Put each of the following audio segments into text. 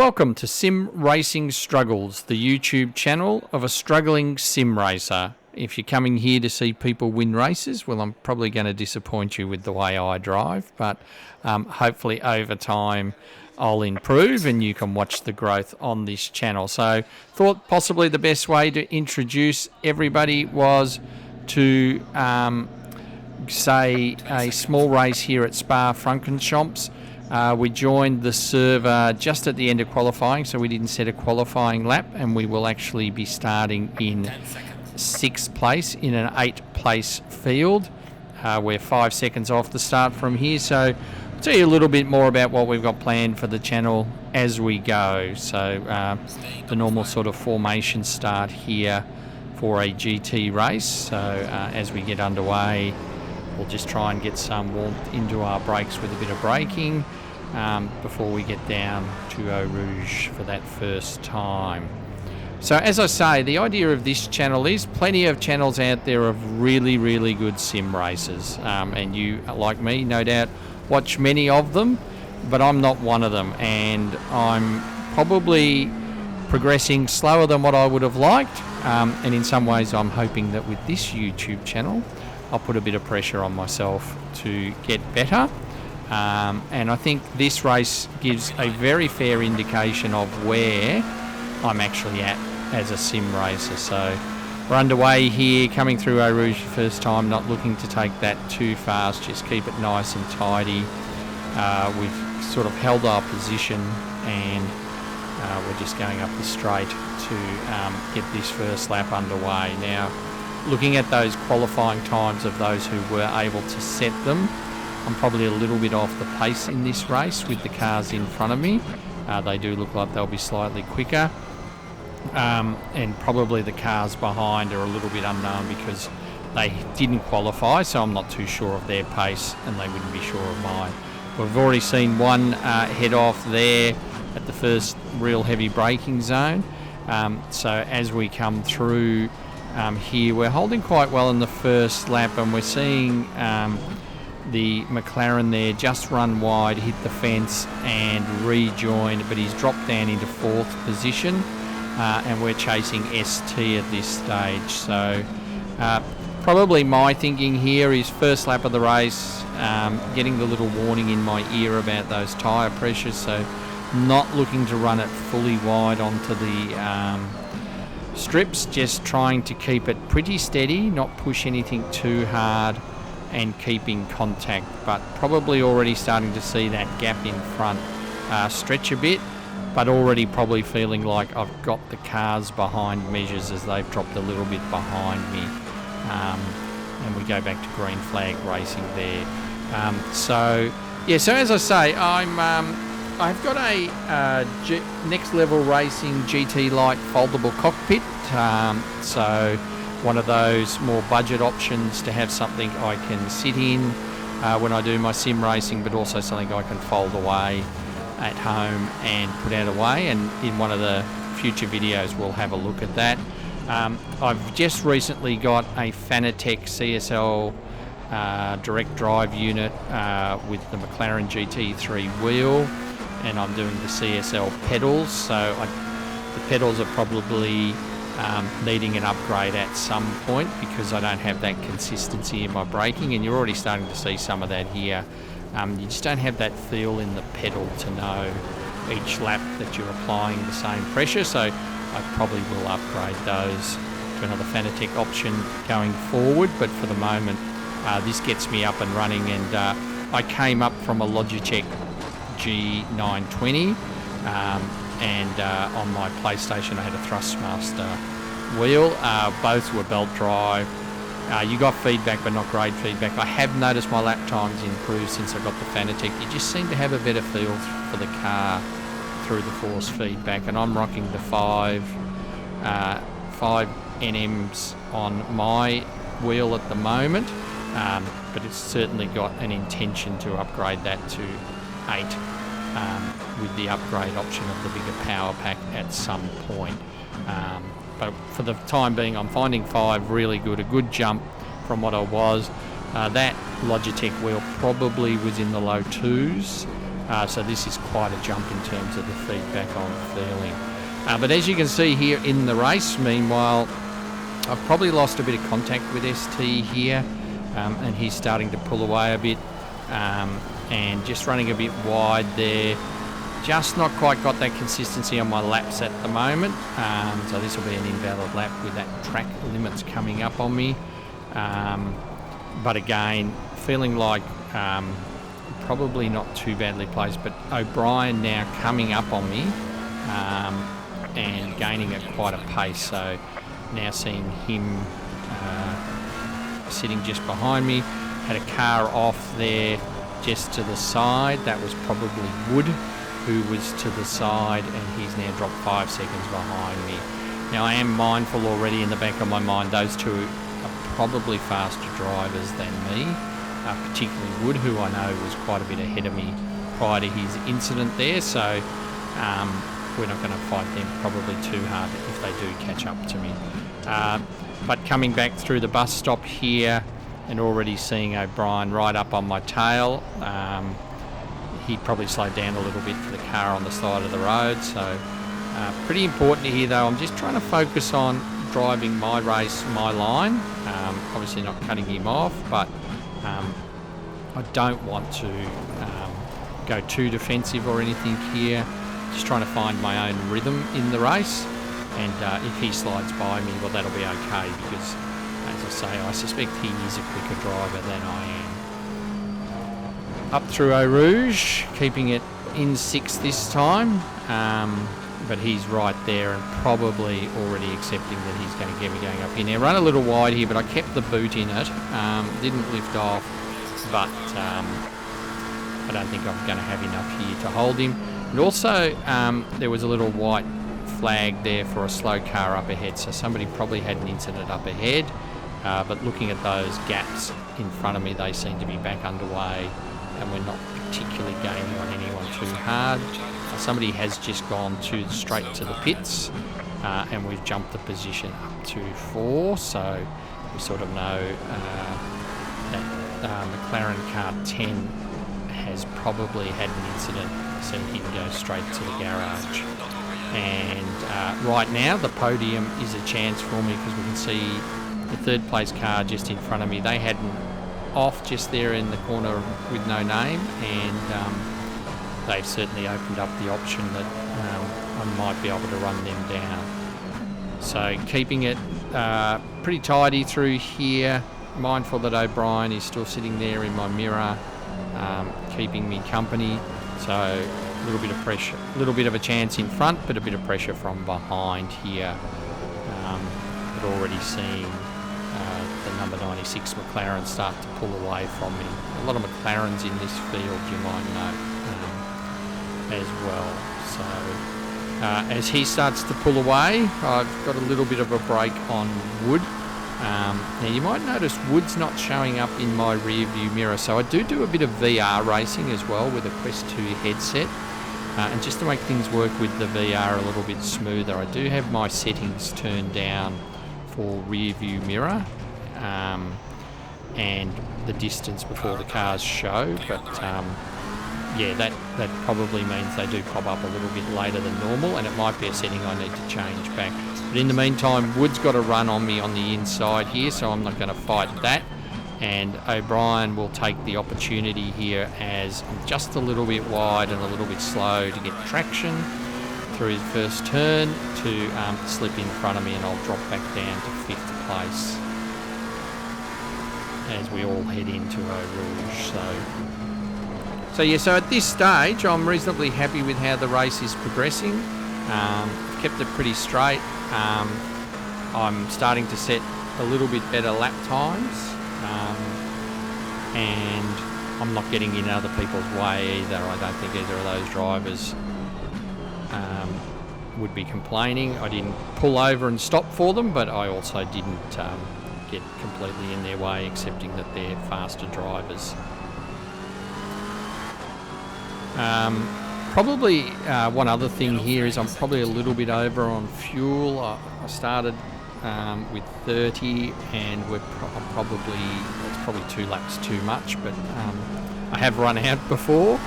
Welcome to Sim Racing Struggles, the YouTube channel of a struggling sim racer. If you're coming here to see people win races, well, I'm probably going to disappoint you with the way I drive, but hopefully over time I'll improve and you can watch the growth on this channel. So thought possibly the best way to introduce everybody was to say a small race here at Spa-Francorchamps. We joined the server just at the end of qualifying, so we didn't set a qualifying lap, and we will actually be starting in 6th place in an 8-place field. We're 5 seconds off the start from here, so I'll tell you a little bit more about what we've got planned for the channel as we go. So the normal sort of formation start here for a GT race. So as we get underway, we'll just try and get some warmth into our brakes with a bit of braking before we get down to Eau Rouge for that first time. So as I say, the idea of this channel is plenty of channels out there of really, really good sim racers. And you, like me, no doubt watch many of them, but I'm not one of them. And I'm probably progressing slower than what I would have liked. And in some ways, I'm hoping that with this YouTube channel, I'll put a bit of pressure on myself to get better. And I think this race gives a very fair indication of where I'm actually at as a sim racer. So we're underway here, coming through Eau Rouge for the first time, not looking to take that too fast, just keep it nice and tidy. We've sort of held our position and we're just going up the straight to get this first lap underway. Now, looking at those qualifying times of those who were able to set them, I'm probably a little bit off the pace in this race with the cars in front of me. They do look like they'll be slightly quicker. And probably the cars behind are a little bit unknown because they didn't qualify, so I'm not too sure of their pace and they wouldn't be sure of mine. We've already seen one head off there at the first real heavy braking zone. So as we come through here, we're holding quite well in the first lap, and we're seeing the McLaren there just run wide, hit the fence and rejoin, but he's dropped down into 4th position, and we're chasing ST at this stage. So probably my thinking here is first lap of the race, getting the little warning in my ear about those tyre pressures, so not looking to run it fully wide onto the strips, just trying to keep it pretty steady, not push anything too hard and keeping contact, but probably already starting to see that gap in front stretch a bit, but already probably feeling like I've got the cars behind measures as they've dropped a little bit behind me. And we go back to green flag racing there. So as I say, I've got a Next Level Racing GT Lite foldable cockpit. So one of those more budget options to have something I can sit in when I do my sim racing, but also something I can fold away at home and put out away. And in one of the future videos, we'll have a look at that. I've just recently got a Fanatec CSL direct drive unit with the McLaren Gt3 wheel, and I'm doing the CSL pedals. So the pedals are probably needing an upgrade at some point because I don't have that consistency in my braking, and you're already starting to see some of that here. You just don't have that feel in the pedal to know each lap that you're applying the same pressure, so I probably will upgrade those to another Fanatec option going forward, but for the moment this gets me up and running. And I came up from a Logitech G920 and on my PlayStation I had a Thrustmaster wheel. Both were belt drive. You got feedback, but not great feedback. I have noticed my lap times improved since I got the Fanatec. You just seem to have a better feel for the car through the force feedback, and I'm rocking the 5 NMs on my wheel at the moment, but it's certainly got an intention to upgrade that to 8 with the upgrade option of the bigger power pack at some point. But for the time being, I'm finding 5 really good, a good jump from what I was. That Logitech wheel probably was in the low 2s So this is quite a jump in terms of the feedback I'm feeling. But as you can see here in the race, meanwhile, I've probably lost a bit of contact with ST here, and he's starting to pull away a bit, and just running a bit wide there. Just not quite got that consistency on my laps at the moment, so this will be an invalid lap with that track limits coming up on me. But again, feeling like probably not too badly placed, but O'Brien now coming up on me and gaining at quite a pace. So now seeing him sitting just behind me. Had a car off there just to the side. That was probably Wood, who was to the side, and he's now dropped 5 seconds behind me. Now I am mindful already in the back of my mind those two are probably faster drivers than me, particularly Wood, who I know was quite a bit ahead of me prior to his incident there, so we're not going to fight them probably too hard if they do catch up to me. But coming back through the bus stop here and already seeing O'Brien right up on my tail, he'd probably slowed down a little bit for the car on the side of the road, so pretty important here though. I'm just trying to focus on driving my race, my line, obviously not cutting him off, but I don't want to go too defensive or anything here. Just trying to find my own rhythm in the race, and if he slides by me, well, that'll be okay, because as I say, I suspect he is a quicker driver than I am. Up through Eau Rouge, keeping it in 6th this time, but he's right there and probably already accepting that he's going to get me going up here. Now, run a little wide here, but I kept the boot in it, didn't lift off, but I don't think I'm going to have enough here to hold him. And also, there was a little white flag there for a slow car up ahead, so somebody probably had an incident up ahead, but looking at those gaps in front of me, they seem to be back underway, and we're not particularly gaining on anyone too hard. Somebody has just gone straight to the pits, and we've jumped the position up to 4, so we sort of know that McLaren Gt3 has probably had an incident, seen him go straight to the garage. And right now the podium is a chance for me, because we can see the 3rd place car just in front of me. They had an off just there in the corner with no name, and they've certainly opened up the option that I might be able to run them down. So keeping it pretty tidy through here, mindful that O'Brien is still sitting there in my mirror, keeping me company. So a little bit of pressure, a little bit of a chance in front, but a bit of pressure from behind here. But already seeing the number 96 McLaren start to pull away from me. A lot of McLarens in this field, you might know, as well. So as he starts to pull away, I've got a little bit of a break on Wood. Now you might notice Wood's not showing up in my rear view mirror, so I do a bit of VR racing as well with a Quest 2 headset, and just to make things work with the VR a little bit smoother, I do have my settings turned down for rear view mirror and the distance before the cars show, but yeah, that probably means they do pop up a little bit later than normal, and it might be a setting I need to change back. But in the meantime, Wood's got a run on me on the inside here, so I'm not going to fight that. And O'Brien will take the opportunity here as I'm just a little bit wide and a little bit slow to get traction through his first turn to slip in front of me, and I'll drop back down to 5th place as we all head into Eau Rouge. So yeah, so at this stage, I'm reasonably happy with how the race is progressing. Kept it pretty straight. I'm starting to set a little bit better lap times, and I'm not getting in other people's way either. I don't think either of those drivers would be complaining. I didn't pull over and stop for them, but I also didn't get completely in their way, accepting that they're faster drivers. Probably one other thing here is I'm probably a little bit over on fuel. I started with 30, and it's probably 2 laps too much, but I have run out before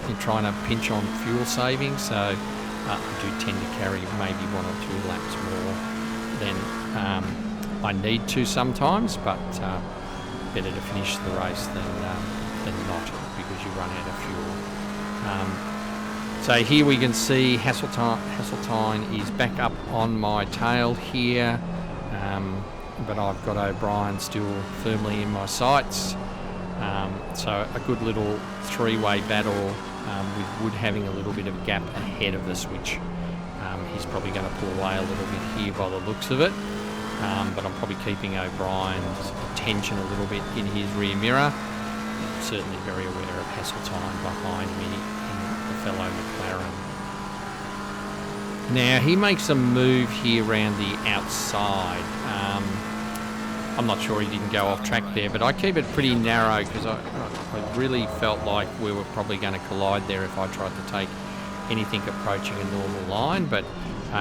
in trying to pinch on fuel saving, so I do tend to carry maybe 1 or 2 laps more than I need to sometimes, but better to finish the race than not, because you run out of fuel. So here we can see Hasseltine is back up on my tail here, but I've got O'Brien still firmly in my sights. So a good little 3-way battle, with Wood having a little bit of gap ahead of us, which he's probably going to pull away a little bit here by the looks of it. But I'm probably keeping O'Brien's attention a little bit in his rear mirror. I'm certainly very aware of Hasseltine behind me in the fellow McLaren. Now he makes a move here around the outside. I'm not sure he didn't go off track there, but I keep it pretty narrow because I really felt like we were probably going to collide there if I tried to take anything approaching a normal line. But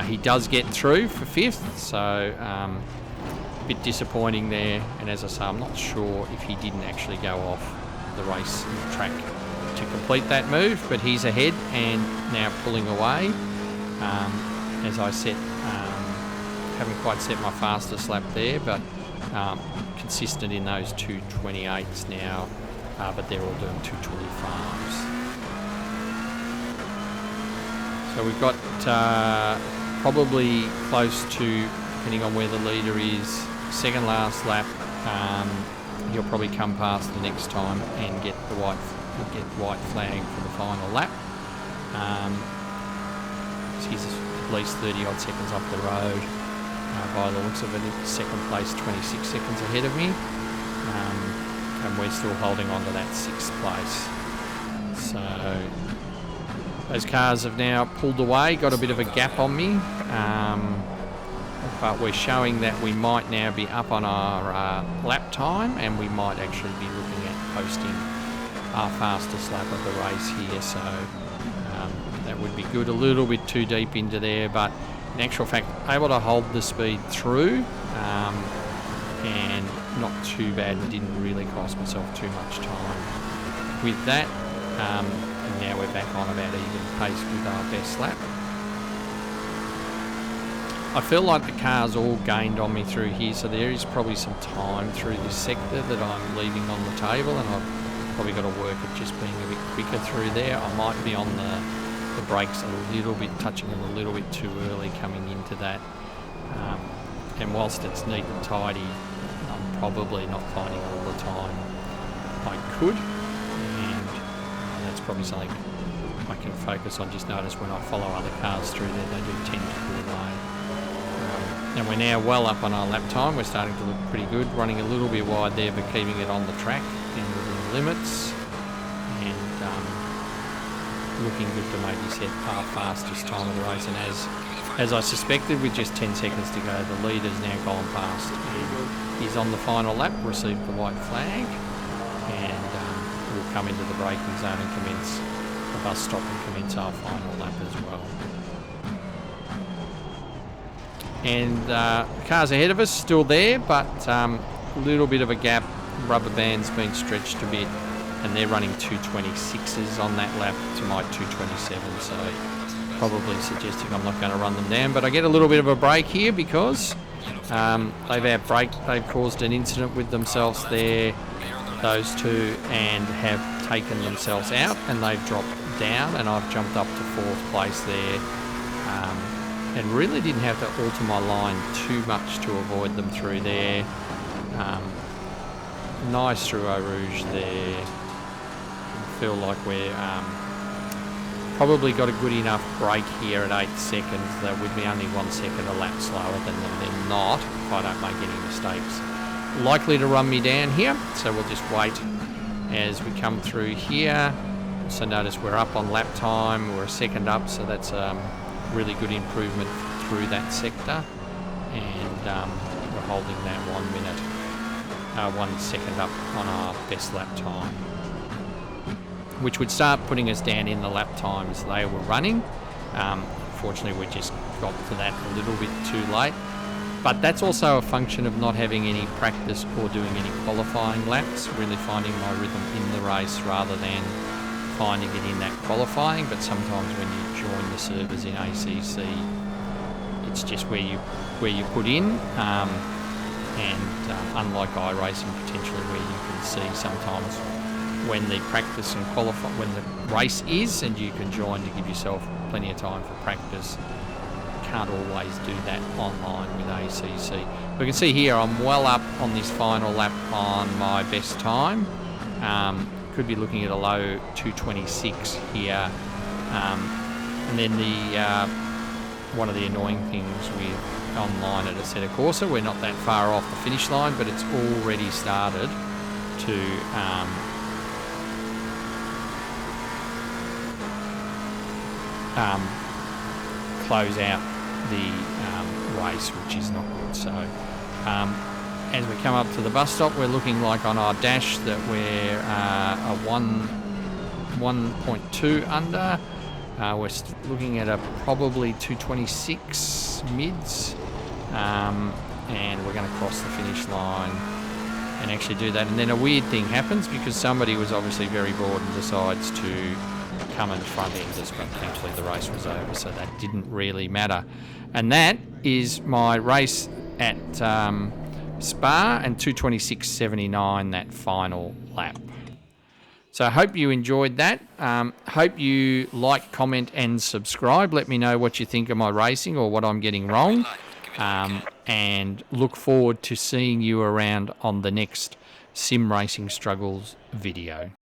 he does get through for 5th, so a bit disappointing there. And as I say, I'm not sure if he didn't actually go off the race track to complete that move, but he's ahead and now pulling away. As I said, haven't quite set my fastest lap there, but consistent in those 2:28s now, but they're all doing 2:25s. So we've got probably close to, depending on where the leader is, second last lap. He'll probably come past the next time and get the white flag for the final lap. He's at least 30 odd seconds up the road. By the looks of it, second place 26 seconds ahead of me, and we're still holding on to that 6th place. So those cars have now pulled away, got a bit of a gap on me, but we're showing that we might now be up on our lap time, and we might actually be looking at posting our fastest lap of the race here, so that would be good. A little bit too deep into there, but in actual fact able to hold the speed through, and not too bad, and didn't really cost myself too much time with that. And now we're back on about even pace with our best lap. I feel like the car's all gained on me through here, so there is probably some time through this sector that I'm leaving on the table, and I've probably got to work at just being a bit quicker through there. I might be on the brakes a little bit, touching them a little bit too early coming into that. And whilst it's neat and tidy, I'm probably not finding all the time I could, and that's probably something I can focus on. Just notice when I follow other cars through there, they do tend to pull away. And we're now well up on our lap time. We're starting to look pretty good, running a little bit wide there, but keeping it on the track and within the limits, and looking good to maybe set our fastest time of the race. And as I suspected, with just 10 seconds to go, the leader's now gone past. He's on the final lap, received the white flag, and we'll come into the braking zone and commence the bus stop and commence our final lap as well. And the cars ahead of us still there, but a little bit of a gap. Rubber band's been stretched a bit, and they're running 2:26s on that lap to my 2:27, so probably suggesting I'm not going to run them down. But I get a little bit of a break here because they've outbraked, they've caused an incident with themselves there, those two, and have taken themselves out, and they've dropped down, and I've jumped up to 4th place there, and really didn't have to alter my line too much to avoid them through there. Nice through Eau Rouge there. Feel like we're probably got a good enough break here at 8 seconds that would be only 1 second a lap slower than them. They're not, if I don't make any mistakes, likely to run me down here, so we'll just wait as we come through here. So notice we're up on lap time, we're a second up, so that's really good improvement through that sector, and we're holding that 1 second up on our best lap time, which would start putting us down in the lap times they were running. Unfortunately, we just got to that a little bit too late, But that's also a function of not having any practice or doing any qualifying laps, really finding my rhythm in the race rather than finding it in that qualifying. But sometimes when you join the servers in ACC, it's just where you put in. Unlike iRacing potentially, where you can see sometimes when the practice and when the race is, and you can join to give yourself plenty of time for practice. Can't always do that online with ACC. We can see here I'm well up on this final lap on my best time. Could be looking at a low 2:26 here. And then one of the annoying things with online at Assetto Corsa, we're not that far off the finish line, but it's already started to close out the race, which is not good. So as we come up to the bus stop, we're looking like on our dash that we're a 1.2 under. We're looking at a probably 2:26 mids, and we're going to cross the finish line and actually do that. And then a weird thing happens because somebody was obviously very bored and decides to come and front end us, but thankfully the race was over, so that didn't really matter. And that is my race at Spa, and 2:26.79 that final lap. So I hope you enjoyed that. Hope you like, comment and subscribe. Let me know what you think of my racing or what I'm getting wrong. And look forward to seeing you around on the next Sim Racing Struggles video.